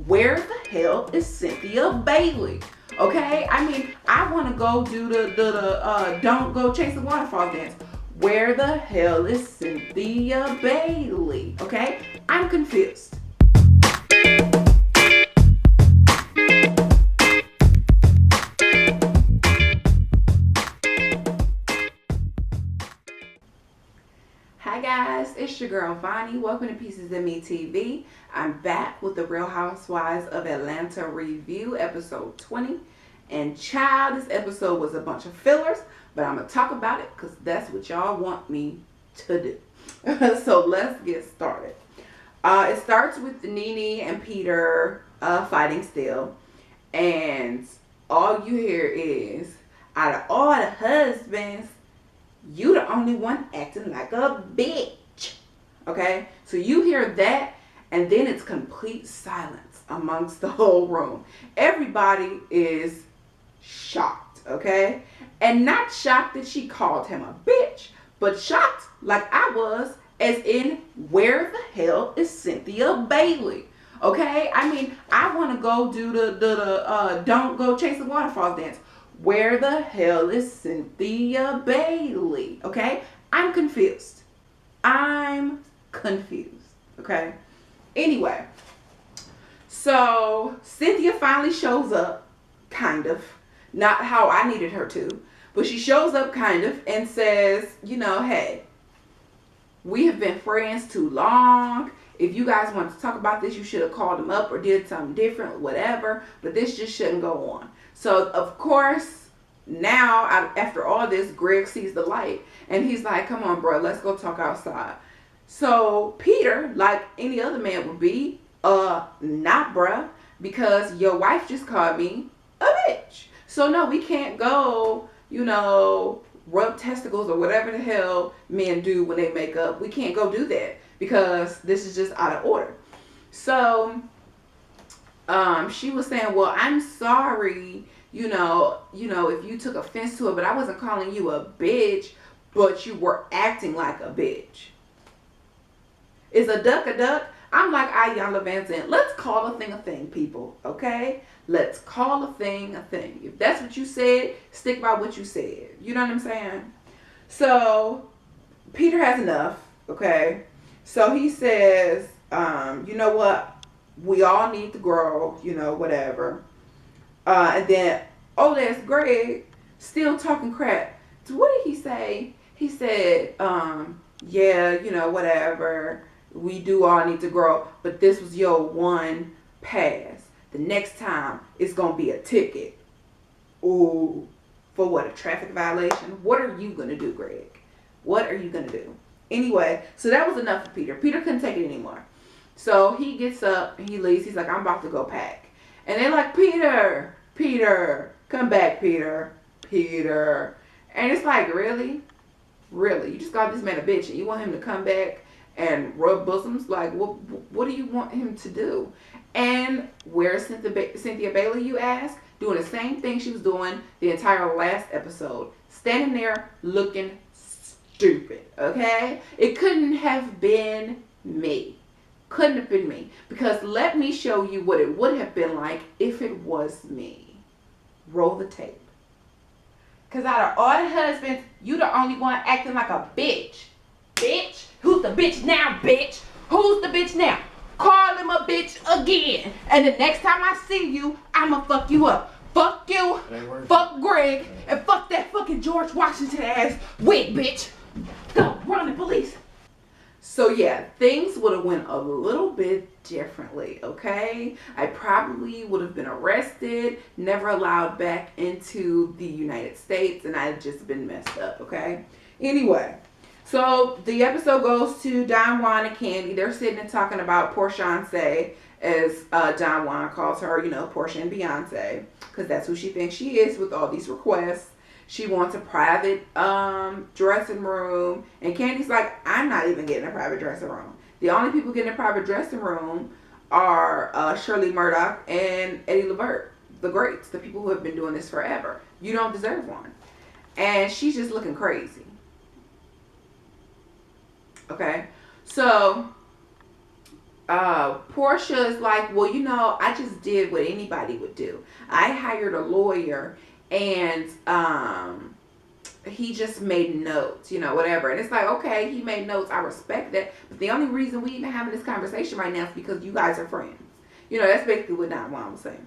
where the hell is Cynthia Bailey? Okay, I mean, I want to go do the don't go chase the waterfall dance. Where the hell is Cynthia Bailey? Okay, I'm confused. Hi guys, it's your girl Vonnie. Welcome to Pieces of Me TV. I'm back with the Real Housewives of Atlanta review, episode 20. And child, this episode was a bunch of fillers, but I'm going to talk about it because that's what y'all want me to do. So let's get started. It starts with Nene and Peter fighting still. And all you hear is, out of all the husbands, you the only one acting like a bitch. Okay? So you hear that, and then it's complete silence amongst the whole room. Everybody is shocked, okay? And not shocked that she called him a bitch, but shocked like I was, as in, where the hell is Cynthia Bailey? Okay? I mean, I want to go do the don't go chase the waterfall dance. Where the hell is Cynthia Bailey? Okay? I'm confused. Okay? Anyway, so Cynthia finally shows up, kind of. Not how I needed her to, but she shows up kind of and says, you know, hey, we have been friends too long. If you guys want to talk about this, you should have called him up or did something different, whatever. But this just shouldn't go on. So, of course, now, after all this, Greg sees the light. And he's like, come on, bro, let's go talk outside. So, Peter, like any other man would be, not, bruh. Because your wife just called me a bitch. So, no, we can't go, you know, rub testicles or whatever the hell men do when they make up. We can't go do that. Because this is just out of order. So, she was saying, well, I'm sorry, you know, if you took offense to it, but I wasn't calling you a bitch, but you were acting like a bitch. Is a duck a duck? I'm like Ayala Van Zandt. Let's call a thing, people, okay? Let's call a thing. If that's what you said, stick by what you said. You know what I'm saying? So, Peter has enough, okay? So he says, you know what? We all need to grow, you know, whatever. And then, oh, that's Greg, still talking crap. So what did he say? He said, yeah, you know, whatever. We do all need to grow. But this was your one pass. The next time, it's going to be a ticket. Ooh, for what, a traffic violation? What are you going to do, Greg? What are you going to do? Anyway, so that was enough for Peter. Peter couldn't take it anymore. So he gets up and he leaves. He's like, I'm about to go pack. And they're like, Peter, come back, Peter. And it's like, really? You just called this man a bitch and you want him to come back and rub bosoms? Like, what do you want him to do? And where's Cynthia Bailey, you ask? Doing the same thing she was doing the entire last episode. Standing there looking stupid, okay? It couldn't have been me. Because let me show you what it would have been like if it was me. Roll the tape. Because out of all the husbands, you the only one acting like a bitch. Bitch? Who's the bitch now, bitch? Who's the bitch now? Call him a bitch again. And the next time I see you, I'ma fuck you up. Fuck you, fuck Greg, and fuck that fucking George Washington ass wig, bitch. Go, run the police. So yeah, things would have went a little bit differently, okay? I probably would have been arrested, never allowed back into the United States, and I'd just been messed up, okay? Anyway, so the episode goes to Don Juan and Candy. They're sitting and talking about Portia, as Don Juan calls her, you know, Portia and Beyonce, because that's who she thinks she is with all these requests. She wants a private dressing room. And Candy's like, I'm not even getting a private dressing room. The only people getting a private dressing room are Shirley Murdoch and Eddie Levert, the greats, the people who have been doing this forever. You don't deserve one. And she's just looking crazy. Okay? So, Portia is like, well, I just did what anybody would do. I hired a lawyer, and he just made notes, whatever. And it's like, okay, he made notes. I respect that. But the only reason we even having this conversation right now is because you guys are friends. That's basically what Don Juan was saying.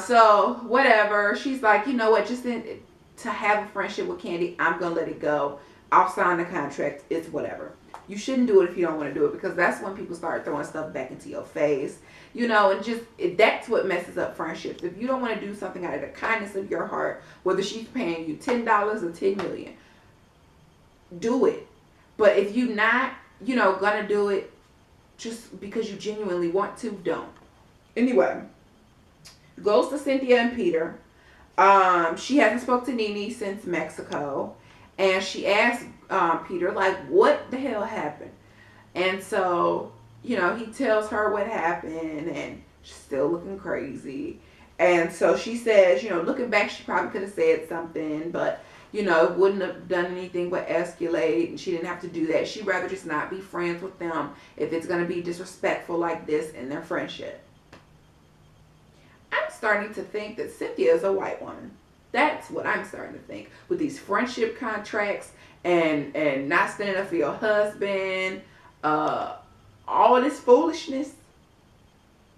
So whatever. She's like, you know what? Just to have a friendship with Candy, I'm gonna let it go. I'll sign the contract. It's whatever. You shouldn't do it if you don't want to do it, because that's when people start throwing stuff back into your face, and just that's what messes up friendships. If you don't want to do something out of the kindness of your heart, whether she's paying you $10 or $10 million, do it. But if you're not, gonna do it just because you genuinely want to, don't. Anyway, goes to Cynthia and Peter. She hasn't spoke to Nene since Mexico, and she asked Peter, like, what the hell happened? And so, he tells her what happened, and she's still looking crazy. And so she says, looking back, she probably could have said something, but, it wouldn't have done anything but escalate, and she didn't have to do that. She'd rather just not be friends with them if it's going to be disrespectful like this in their friendship. I'm starting to think that Cynthia is a white woman. That's what I'm starting to think. With these friendship contracts and not standing up for your husband, all this foolishness,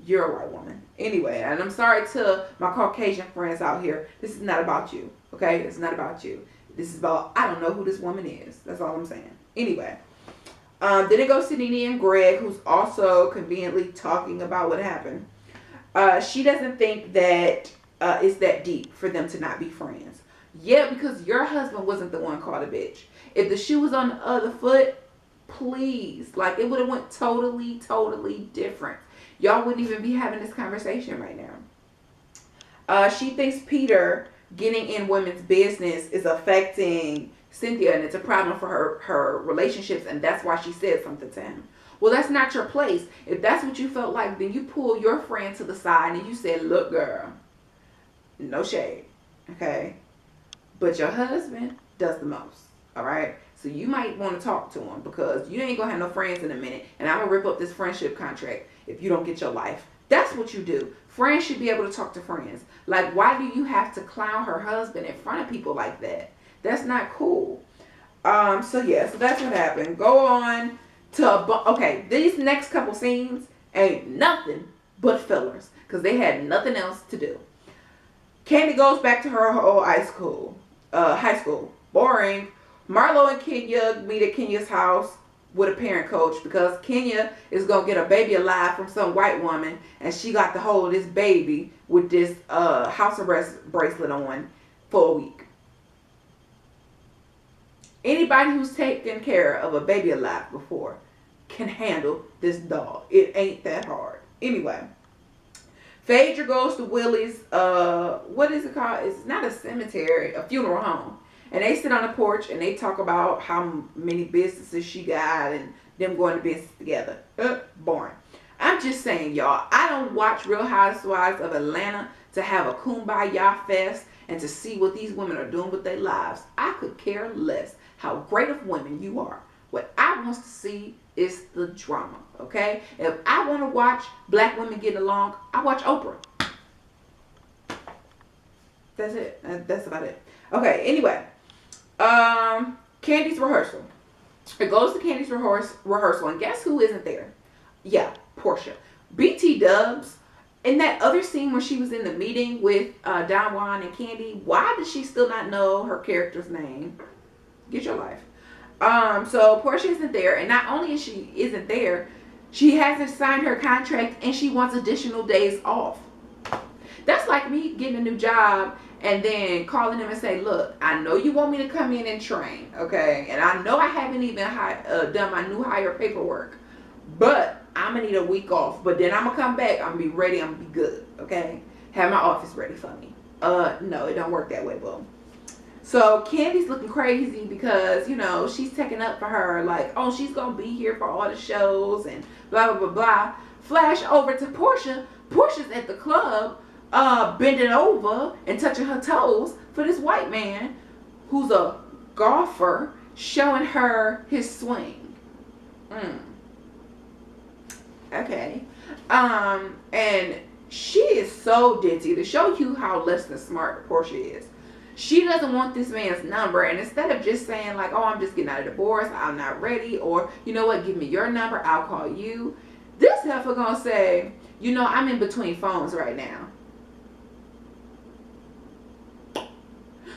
you're a white woman. Anyway, and I'm sorry to my Caucasian friends out here. This is not about you, okay? It's not about you. This is about, I don't know who this woman is. That's all I'm saying. Anyway, then it goes to Nene and Greg, who's also conveniently talking about what happened. She doesn't think that it's that deep for them to not be friends. Yeah, because your husband wasn't the one called a bitch. If the shoe was on the other foot, please, like, it would have went totally, totally different. Y'all wouldn't even be having this conversation right now. She thinks Peter getting in women's business is affecting Cynthia, and it's a problem for her relationships, and that's why she said something to him. Well, that's not your place. If that's what you felt like, then you pull your friend to the side and you said, look, girl, no shade, okay? But your husband does the most, all right? So you might want to talk to him, because you ain't going to have no friends in a minute, and I'm going to rip up this friendship contract if you don't get your life. That's what you do. Friends should be able to talk to friends. Like, why do you have to clown her husband in front of people like that? That's not cool. So that's what happened. Go on to, okay, these next couple scenes ain't nothing but fillers, because they had nothing else to do. Candy goes back to her old high school. Boring. Marlo and Kenya meet at Kenya's house with a parent coach, because Kenya is going to get a baby alive from some white woman, and she got to hold this baby with this house arrest bracelet on for a week. Anybody who's taken care of a baby alive before can handle this dog. It ain't that hard. Anyway, Phaedra goes to Willie's, what is it called? It's not a cemetery, a funeral home. And they sit on the porch and they talk about how many businesses she got and them going to business together. Boring. I'm just saying, y'all, I don't watch Real Housewives of Atlanta to have a kumbaya fest and to see what these women are doing with their lives. I could care less how great of women you are. What I want to see is the drama, okay? If I want to watch black women getting along, I watch Oprah. That's it. That's about it. Okay, anyway. Candy's rehearsal. It goes to Candy's rehearsal, and guess who isn't there? Yeah, Portia. BT Dubs. In that other scene where she was in the meeting with Don Juan and Candy, why does she still not know her character's name? Get your life. So Portia isn't there, and not only is she isn't there, she hasn't signed her contract, and she wants additional days off. That's like me getting a new job and then calling them and say, look, I know you want me to come in and train, okay? And I know I haven't even done my new hire paperwork, but I'm going to need a week off. But then I'm going to come back. I'm going to be ready. I'm going to be good, okay? Have my office ready for me. No, it don't work that way, boo. So Candy's looking crazy because, she's taking up for her. Like, oh, she's going to be here for all the shows and blah, blah, blah, blah. Flash over to Portia. Portia's at the club. Bending over and touching her toes for this white man who's a golfer, showing her his swing. Okay. And she is so ditzy to show you how less than smart Portia is. She doesn't want this man's number, and instead of just saying like, "Oh, I'm just getting out of divorce, I'm not ready," or you know what, give me your number, I'll call you. This heifer gonna say, you know, I'm in between phones right now.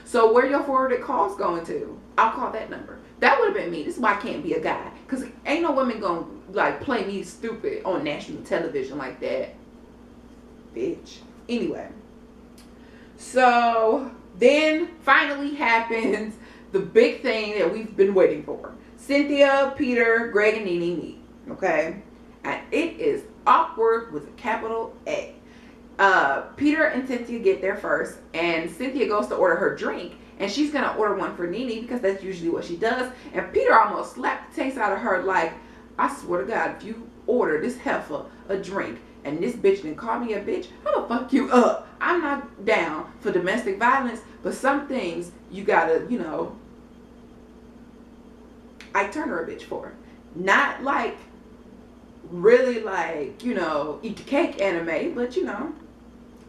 So where your forwarded calls going to? I'll call that number. That would have been me. This is why I can't be a guy. Because ain't no woman gonna like play me stupid on national television like that. Bitch. Anyway. So then finally happens the big thing that we've been waiting for. Cynthia, Peter, Greg, and Nene meet. Okay? And it is awkward with a capital A. Peter and Cynthia get there first, and Cynthia goes to order her drink, and she's gonna order one for Nene because that's usually what she does. And Peter almost slapped the taste out of her, like, I swear to God, if you order this heifer a drink and this bitch didn't call me a bitch, I'm gonna fuck you up. I'm not down for domestic violence, but some things you gotta, you know, I turn her a bitch for. Not like really like, you know, eat the cake anime, but you know,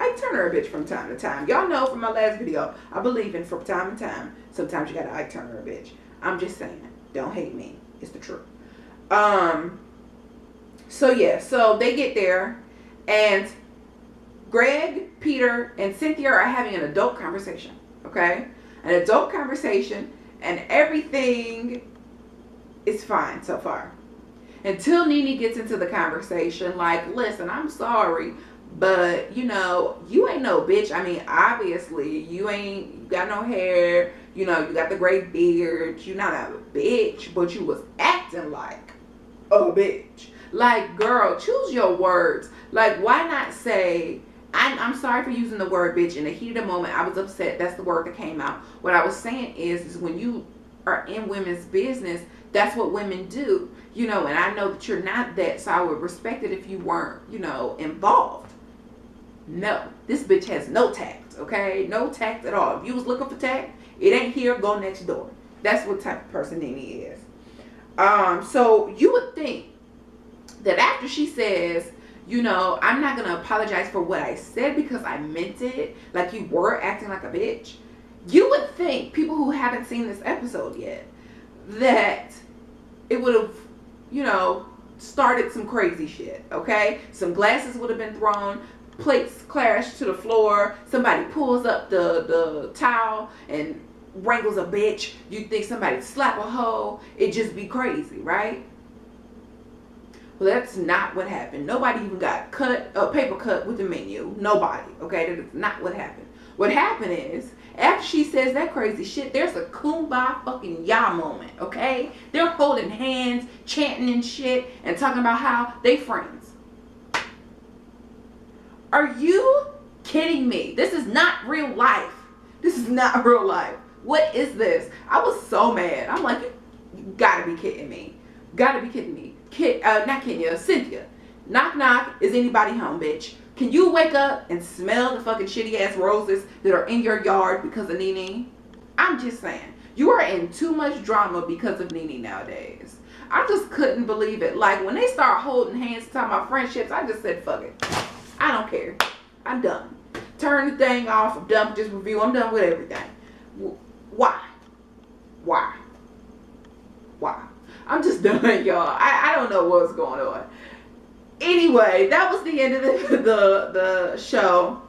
I turn her a bitch from time to time. Y'all know from my last video, I believe in from time to time. Sometimes you gotta I turn her a bitch. I'm just saying, don't hate me. It's the truth. So yeah, so they get there, and Greg, Peter, and Cynthia are having an adult conversation. Okay, an adult conversation, and everything is fine so far. Until Nene gets into the conversation, like, listen, I'm sorry, but, you know, you ain't no bitch. I mean, obviously, you got no hair, you know, you got the gray beard, you not a bitch, but you was acting like a bitch. Like, girl, choose your words. Like, why not say, I'm sorry for using the word bitch. In the heat of the moment, I was upset. That's the word that came out. What I was saying is when you are in women's business, that's what women do. You know, and I know that you're not that, so I would respect it if you weren't, you know, involved. No, this bitch has no tact, okay? No tact at all. If you was looking for tact, it ain't here, go next door. That's what type of person Nene is. So you would think that after she says, you know, I'm not going to apologize for what I said because I meant it, like you were acting like a bitch, you would think, people who haven't seen this episode yet, that it would have, you know, started some crazy shit, okay? Some glasses would have been thrown, plates crashed to the floor, somebody pulls up the towel and wrangles a bitch. You'd think somebody slap a hoe. It'd just be crazy, right? Well, that's not what happened. Nobody even got paper cut with the menu. Nobody, okay? That is not what happened. What happened is, after she says that crazy shit, there's a kumbaya fucking ya moment, okay? They're holding hands, chanting and shit, and talking about how they friends. Are you kidding me? This is not real life. This is not real life. What is this? I was so mad. I'm like, you gotta be kidding me. Gotta be kidding me. Not Kenya, Cynthia. Knock knock, is anybody home, bitch? Can you wake up and smell the fucking shitty ass roses that are in your yard because of Nene? I'm just saying, you are in too much drama because of Nene nowadays. I just couldn't believe it. Like, when they start holding hands talking about friendships, I just said, fuck it. I don't care. I'm done. Turn the thing off. I'm done with this review. I'm done with everything. Why? Why? Why? I'm just done, y'all. I don't know what's going on. Anyway, that was the end of the show.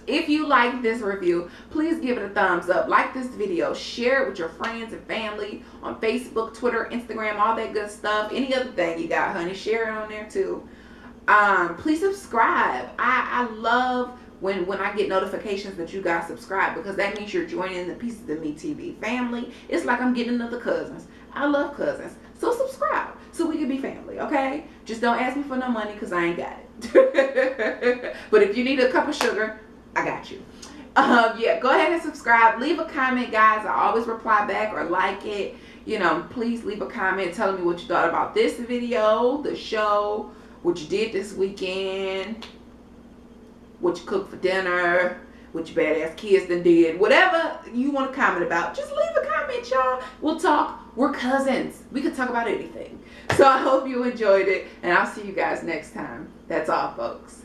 If you like this review, please give it a thumbs up. Like this video. Share it with your friends and family on Facebook, Twitter, Instagram, all that good stuff. Any other thing you got, honey, share it on there too. Please subscribe. I love when I get notifications that you guys subscribe, because that means you're joining the Pieces of Me TV family. It's like I'm getting another cousins. I love cousins. So subscribe so we can be family, okay? Just don't ask me for no money because I ain't got it. But if you need a cup of sugar, I got you. Yeah, go ahead and subscribe. Leave a comment, guys. I always reply back or like it. You know, please leave a comment telling me what you thought about this video, the show, what you did this weekend, what you cooked for dinner, what your badass kids done did. Whatever you want to comment about, just leave a comment, y'all. We'll talk We're cousins. We could talk about anything. So I hope you enjoyed it, and I'll see you guys next time. That's all, folks.